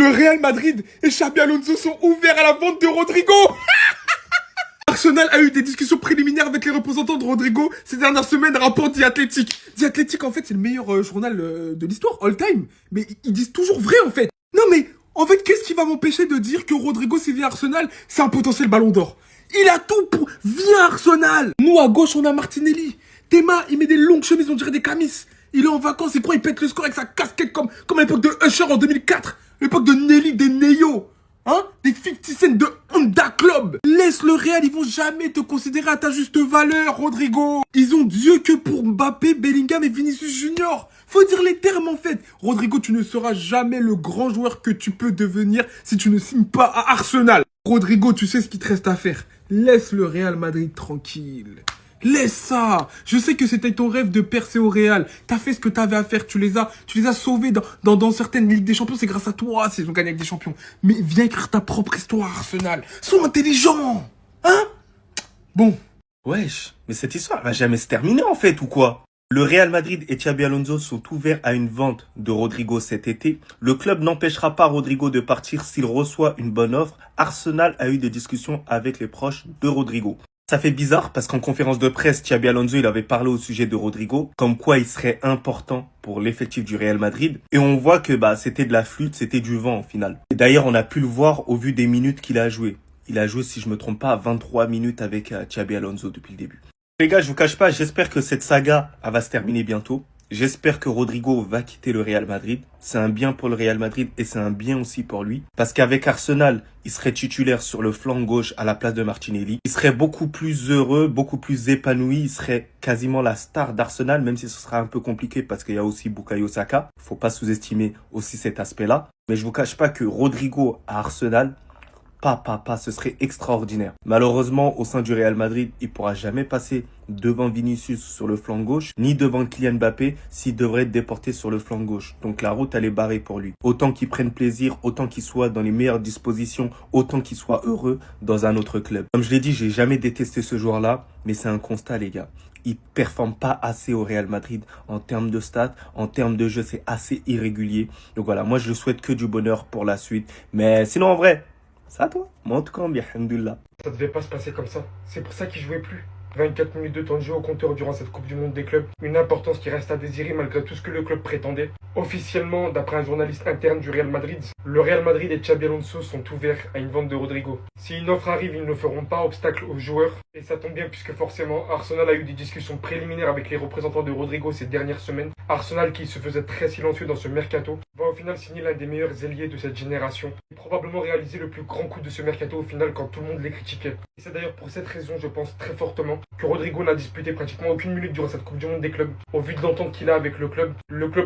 Le Real Madrid et Xabi Alonso sont ouverts à la vente de Rodrigo. Arsenal a eu des discussions préliminaires avec les représentants de Rodrigo ces dernières semaines, rapport The Athletic. The Athletic, en fait, c'est le meilleur journal de l'histoire, all time. Mais ils disent toujours vrai, en fait. Non, mais, en fait, qu'est-ce qui va m'empêcher de dire que Rodrigo, s'il vient à Arsenal, c'est un potentiel ballon d'or? Il a tout pour... Viens Arsenal. Nous, à gauche, on a Martinelli. Théma, il met des longues chemises, on dirait des camis. Il est en vacances, il croit, il pète le score avec sa casquette comme à l'époque de Usher en 2004. L'époque de Nelly, des Neo. Hein? Des 50 Cent de Honda Club. Laisse le Real, ils vont jamais te considérer à ta juste valeur, Rodrigo. Ils ont Dieu que pour Mbappé, Bellingham et Vinicius Junior. Faut dire les termes en fait. Rodrigo, tu ne seras jamais le grand joueur que tu peux devenir si tu ne signes pas à Arsenal. Rodrigo, tu sais ce qu'il te reste à faire. Laisse le Real Madrid tranquille. Laisse ça. Je sais que c'était ton rêve de percer au Real. T'as fait ce que t'avais à faire. Tu les as sauvés dans certaines Ligues des Champions. C'est grâce à toi s'ils ont gagné avec des champions. Mais viens écrire ta propre histoire, Arsenal. Sois intelligent. Hein? Bon. Wesh, mais cette histoire va jamais se terminer en fait, ou quoi? Le Real Madrid et Xabi Alonso sont ouverts à une vente de Rodrigo cet été. Le club n'empêchera pas Rodrigo de partir s'il reçoit une bonne offre. Arsenal a eu des discussions avec les proches de Rodrigo. Ça fait bizarre parce qu'en conférence de presse, Xabi Alonso, il avait parlé au sujet de Rodrigo, comme quoi il serait important pour l'effectif du Real Madrid. Et on voit que c'était de la flûte, c'était du vent au final. Et d'ailleurs, on a pu le voir au vu des minutes qu'il a joué. Il a joué, si je me trompe pas, 23 minutes avec Xabi Alonso depuis le début. Les gars, je vous cache pas, j'espère que cette saga va se terminer bientôt. J'espère que Rodrigo va quitter le Real Madrid. C'est un bien pour le Real Madrid et c'est un bien aussi pour lui. Parce qu'avec Arsenal, il serait titulaire sur le flanc gauche à la place de Martinelli. Il serait beaucoup plus heureux, beaucoup plus épanoui. Il serait quasiment la star d'Arsenal, même si ce sera un peu compliqué parce qu'il y a aussi Bukayo Saka. Faut pas sous-estimer aussi cet aspect-là. Mais je vous cache pas que Rodrigo à Arsenal, ce serait extraordinaire. Malheureusement, au sein du Real Madrid, il pourra jamais passer devant Vinicius sur le flanc gauche, ni devant Kylian Mbappé s'il devrait être déporté sur le flanc gauche. Donc la route, elle est barrée pour lui. Autant qu'il prenne plaisir, autant qu'il soit dans les meilleures dispositions, autant qu'il soit heureux dans un autre club. Comme je l'ai dit, j'ai jamais détesté ce joueur-là, mais c'est un constat, les gars. Il performe pas assez au Real Madrid en termes de stats, en termes de jeu, c'est assez irrégulier. Donc voilà, moi je le souhaite que du bonheur pour la suite. Mais sinon, en vrai, c'est à toi. Moi, en tout cas, bien, alhamdoulilah. Ça devait pas se passer comme ça. C'est pour ça qu'il jouait plus. 24 minutes de temps de jeu au compteur durant cette Coupe du Monde des clubs. Une importance qui reste à désirer malgré tout ce que le club prétendait. Officiellement, d'après un journaliste interne du Real Madrid, le Real Madrid et Xabi Alonso sont ouverts à une vente de Rodrigo. Si une offre arrive, ils ne feront pas obstacle aux joueurs. Et ça tombe bien puisque forcément, Arsenal a eu des discussions préliminaires avec les représentants de Rodrigo ces dernières semaines. Arsenal, qui se faisait très silencieux dans ce mercato, va au final signer l'un des meilleurs ailiers de cette génération. Et probablement réaliser le plus grand coup de ce mercato au final quand tout le monde les critiquait. Et c'est d'ailleurs pour cette raison, je pense très fortement, que Rodrigo n'a disputé pratiquement aucune minute durant cette Coupe du Monde des clubs. Au vu de l'entente qu'il a avec le club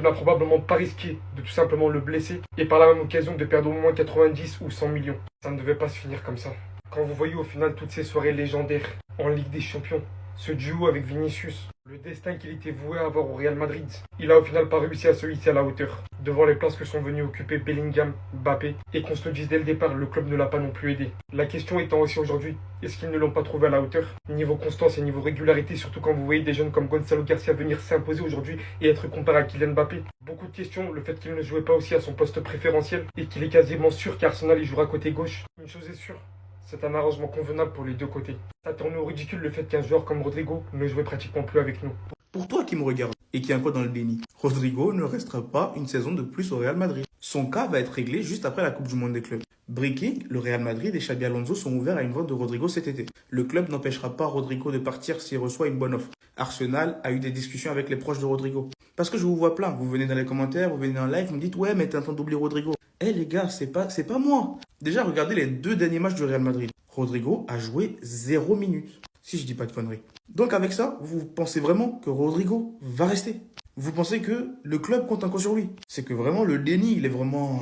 n'a probablement pas risqué de tout simplement le blesser et par la même occasion de perdre au moins 90 ou 100 millions. Ça ne devait pas se finir comme ça. Quand vous voyez au final toutes ces soirées légendaires en Ligue des Champions, ce duo avec Vinicius, le destin qu'il était voué à avoir au Real Madrid, il a au final pas réussi à se hisser à la hauteur, devant les places que sont venus occuper Bellingham, Mbappé, et qu'on se le dise dès le départ, le club ne l'a pas non plus aidé. La question étant aussi aujourd'hui, est-ce qu'ils ne l'ont pas trouvé à la hauteur? Niveau constance et niveau régularité, surtout quand vous voyez des jeunes comme Gonzalo Garcia venir s'imposer aujourd'hui et être comparé à Kylian Mbappé. Beaucoup de questions, le fait qu'il ne jouait pas aussi à son poste préférentiel, et qu'il est quasiment sûr qu'Arsenal y jouera côté gauche. Une chose est sûre, c'est un arrangement convenable pour les deux côtés. Ça tourne au ridicule le fait qu'un joueur comme Rodrigo ne jouait pratiquement plus avec nous. Pour toi qui me regarde et qui est encore dans le déni, Rodrigo ne restera pas une saison de plus au Real Madrid. Son cas va être réglé juste après la Coupe du Monde des clubs. Breaking, le Real Madrid et Xabi Alonso sont ouverts à une vente de Rodrigo cet été. Le club n'empêchera pas Rodrigo de partir s'il reçoit une bonne offre. Arsenal a eu des discussions avec les proches de Rodrigo. Parce que je vous vois plein, vous venez dans les commentaires, vous venez en live, vous me dites ouais mais t'es en train d'oublier Rodrigo. Eh les gars, c'est pas moi. Déjà regardez les 2 derniers matchs du Real Madrid. Rodrigo a joué 0 minutes, si je dis pas de conneries. Donc avec ça, vous pensez vraiment que Rodrigo va rester? Vous pensez que le club compte encore sur lui? C'est que vraiment le déni, il est vraiment...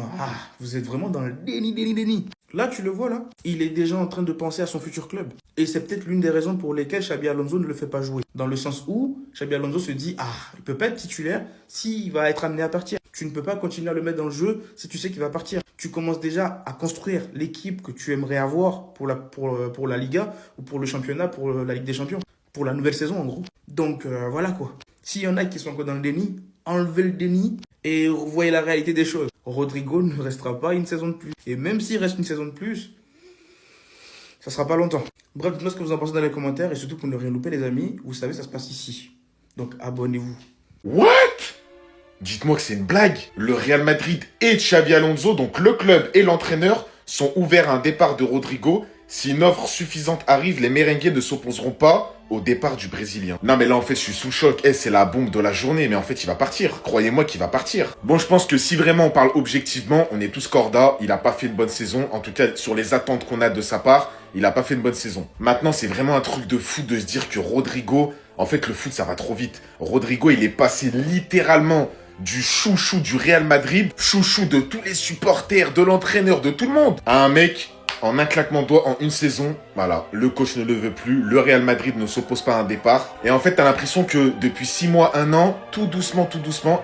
vous êtes vraiment dans le déni. Là, tu le vois là, il est déjà en train de penser à son futur club. Et c'est peut-être l'une des raisons pour lesquelles Xabi Alonso ne le fait pas jouer. Dans le sens où Xabi Alonso se dit, il peut pas être titulaire s'il va être amené à partir. Tu ne peux pas continuer à le mettre dans le jeu si tu sais qu'il va partir. Tu commences déjà à construire l'équipe que tu aimerais avoir pour la Liga ou pour le championnat, pour la Ligue des Champions. Pour la nouvelle saison en gros. Donc voilà quoi. S'il y en a qui sont encore dans le déni, enlevez le déni Et vous voyez la réalité des choses. Rodrigo ne restera pas une saison de plus. Et même s'il reste une saison de plus, ça sera pas longtemps. Bref, dites-moi ce que vous en pensez dans les commentaires. Et surtout, pour ne rien louper, les amis, vous savez, ça se passe ici. Donc, abonnez-vous. What? Dites-moi que c'est une blague. Le Real Madrid et Xavi Alonso, donc le club et l'entraîneur, sont ouverts à un départ de Rodrigo. Si une offre suffisante arrive, les merengues ne s'opposeront pas au départ du Brésilien. Non mais là en fait je suis sous choc, c'est la bombe de la journée, mais en fait il va partir, croyez-moi qu'il va partir. Bon je pense que si vraiment on parle objectivement, on est tous corda, il a pas fait une bonne saison, en tout cas sur les attentes qu'on a de sa part, il a pas fait une bonne saison. Maintenant c'est vraiment un truc de fou de se dire que Rodrigo, en fait le foot ça va trop vite. Rodrigo il est passé littéralement du chouchou du Real Madrid, chouchou de tous les supporters, de l'entraîneur, de tout le monde, à un mec... En un claquement de doigts, en une saison, voilà, le coach ne le veut plus, le Real Madrid ne s'oppose pas à un départ. Et en fait, t'as l'impression que depuis 6 mois, 1 an, tout doucement,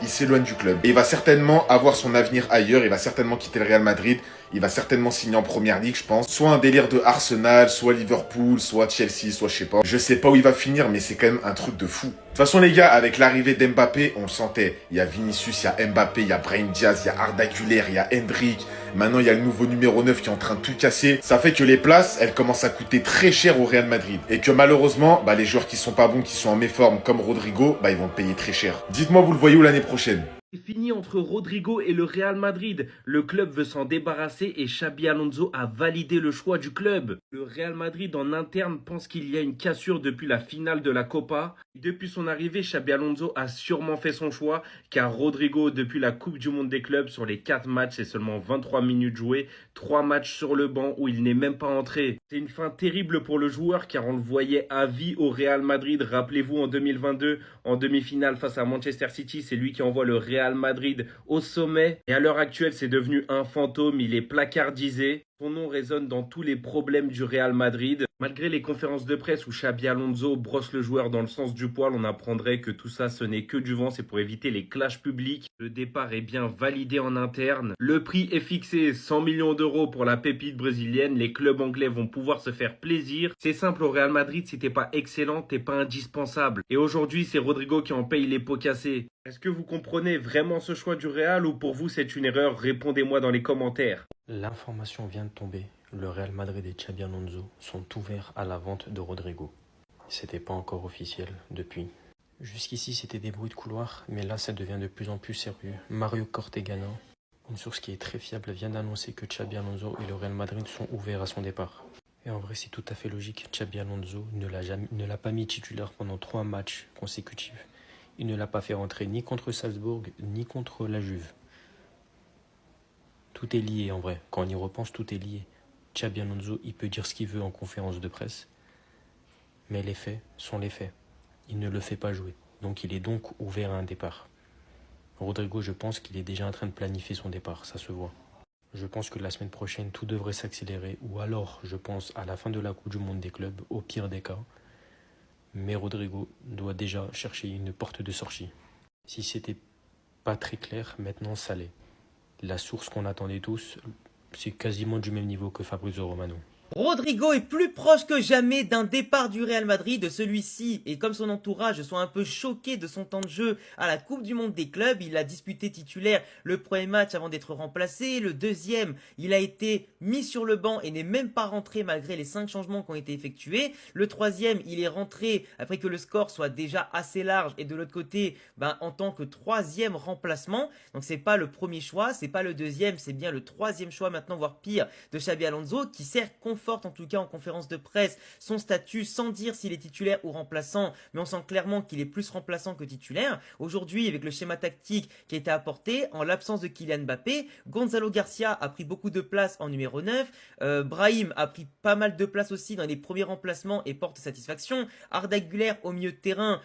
il s'éloigne du club. Et il va certainement avoir son avenir ailleurs, il va certainement quitter le Real Madrid, il va certainement signer en première ligue, je pense. Soit un délire de Arsenal, soit Liverpool, soit Chelsea, soit je sais pas. Je sais pas où il va finir, mais c'est quand même un truc de fou. De toute façon, les gars, avec l'arrivée d'Mbappé, on le sentait. Il y a Vinicius, il y a Mbappé, il y a Brahim Diaz, il y a Arda Güler, il y a Hendrick. Maintenant, il y a le nouveau numéro 9 qui est en train de tout casser. Ça fait que les places, elles commencent à coûter très cher au Real Madrid. Et que malheureusement, les joueurs qui sont pas bons, qui sont en méforme, comme Rodrigo, ils vont payer très cher. Dites-moi, vous le voyez où l'année prochaine? C'est fini entre Rodrigo et le Real Madrid. Le club veut s'en débarrasser et Xabi Alonso a validé le choix du club. Le Real Madrid en interne pense qu'il y a une cassure depuis la finale de la Copa. Depuis son arrivée, Xabi Alonso a sûrement fait son choix car Rodrigo, depuis la Coupe du Monde des clubs, sur les 4 matchs, c'est seulement 23 minutes jouées, 3 matchs sur le banc où il n'est même pas entré. C'est une fin terrible pour le joueur car on le voyait à vie au Real Madrid. Rappelez-vous en 2022, en demi-finale face à Manchester City, c'est lui qui envoie le Real Madrid au sommet. Et à l'heure actuelle, c'est devenu un fantôme, il est placardisé. Son nom résonne dans tous les problèmes du Real Madrid. Malgré les conférences de presse où Xabi Alonso brosse le joueur dans le sens du poil, on apprendrait que tout ça, ce n'est que du vent, c'est pour éviter les clashs publics. Le départ est bien validé en interne. Le prix est fixé, 100 millions d'euros pour la pépite brésilienne. Les clubs anglais vont pouvoir se faire plaisir. C'est simple, au Real Madrid, si t'es pas excellent, t'es pas indispensable. Et aujourd'hui, c'est Rodrigo qui en paye les pots cassés. Est-ce que vous comprenez vraiment ce choix du Real ou pour vous c'est une erreur? Répondez-moi dans les commentaires. L'information vient de tomber. Le Real Madrid et Xabi Alonso sont ouverts à la vente de Rodrigo. C'était pas encore officiel depuis. Jusqu'ici c'était des bruits de couloir, mais là ça devient de plus en plus sérieux. Mario Cortegana, une source qui est très fiable, vient d'annoncer que Xabi Alonso et le Real Madrid sont ouverts à son départ. Et en vrai c'est tout à fait logique, Xabi Alonso ne l'a pas mis titulaire pendant 3 matchs consécutifs. Il ne l'a pas fait rentrer ni contre Salzbourg, ni contre la Juve. Tout est lié en vrai. Quand on y repense, tout est lié. Xabi Alonso, il peut dire ce qu'il veut en conférence de presse. Mais les faits sont les faits. Il ne le fait pas jouer. Donc il est donc ouvert à un départ. Rodrigo, je pense qu'il est déjà en train de planifier son départ. Ça se voit. Je pense que la semaine prochaine, tout devrait s'accélérer. Ou alors, je pense, à la fin de la Coupe du Monde des clubs, au pire des cas. Mais Rodrigo doit déjà chercher une porte de sortie. Si c'était pas très clair, maintenant ça l'est. La source qu'on attendait tous, c'est quasiment du même niveau que Fabrizio Romano. Rodrigo est plus proche que jamais d'un départ du Real Madrid. Celui-ci, et comme son entourage, sont un peu choqués de son temps de jeu à la Coupe du Monde des clubs. Il a disputé titulaire le premier match avant d'être remplacé. Le deuxième, il a été mis sur le banc et n'est même pas rentré malgré les 5 changements qui ont été effectués. Le troisième, il est rentré après que le score soit déjà assez large. Et de l'autre côté, en tant que 3e remplacement. Donc c'est pas le premier choix, c'est pas le deuxième, c'est bien le 3e choix maintenant, voire pire, de Xabi Alonso, qui sert conforte en tout cas en conférence de presse son statut sans dire s'il est titulaire ou remplaçant, mais on sent clairement qu'il est plus remplaçant que titulaire. Aujourd'hui, avec le schéma tactique qui a été apporté, en l'absence de Kylian Mbappé, Gonzalo Garcia a pris beaucoup de place en numéro 9, Brahim a pris pas mal de place aussi dans les premiers remplacements et porte satisfaction. Arda Güler au milieu de terrain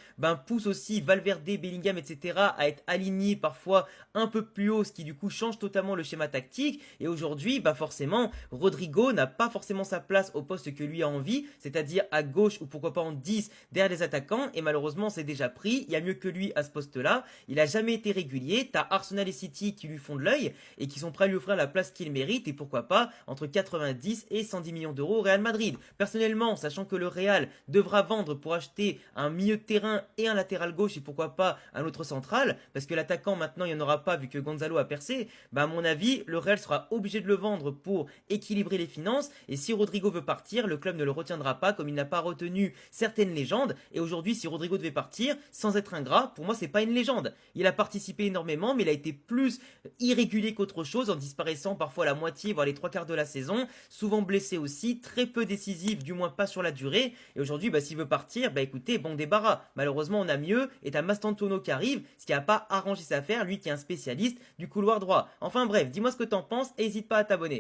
pousse aussi Valverde, Bellingham, etc. à être alignés parfois un peu plus haut, ce qui du coup change totalement le schéma tactique. Et aujourd'hui, forcément, Rodrigo n'a pas forcément sa place au poste que lui a envie, c'est-à-dire à gauche ou pourquoi pas en 10 derrière les attaquants, et malheureusement c'est déjà pris, il y a mieux que lui à ce poste-là, il a jamais été régulier, t'as Arsenal et City qui lui font de l'œil et qui sont prêts à lui offrir la place qu'il mérite, et pourquoi pas entre 90 et 110 millions d'euros au Real Madrid. Personnellement, sachant que le Real devra vendre pour acheter un milieu de terrain et un latéral gauche et pourquoi pas un autre central, parce que l'attaquant maintenant il n'y en aura pas vu que Gonzalo a percé, bah à mon avis le Real sera obligé de le vendre pour équilibrer les finances, et si Rodrigo veut partir, le club ne le retiendra pas comme il n'a pas retenu certaines légendes, et aujourd'hui si Rodrigo devait partir, sans être ingrat, pour moi c'est pas une légende. Il a participé énormément mais il a été plus irrégulier qu'autre chose en disparaissant parfois la moitié voire les 3/4 de la saison, souvent blessé aussi, très peu décisif, du moins pas sur la durée, et aujourd'hui bah s'il veut partir, bah écoutez, bon débarras, malheureusement on a mieux, et t'as Mastantuono qui arrive, ce qui a pas arrangé sa affaire, lui qui est un spécialiste du couloir droit. Enfin bref, dis-moi ce que t'en penses et n'hésite pas à t'abonner.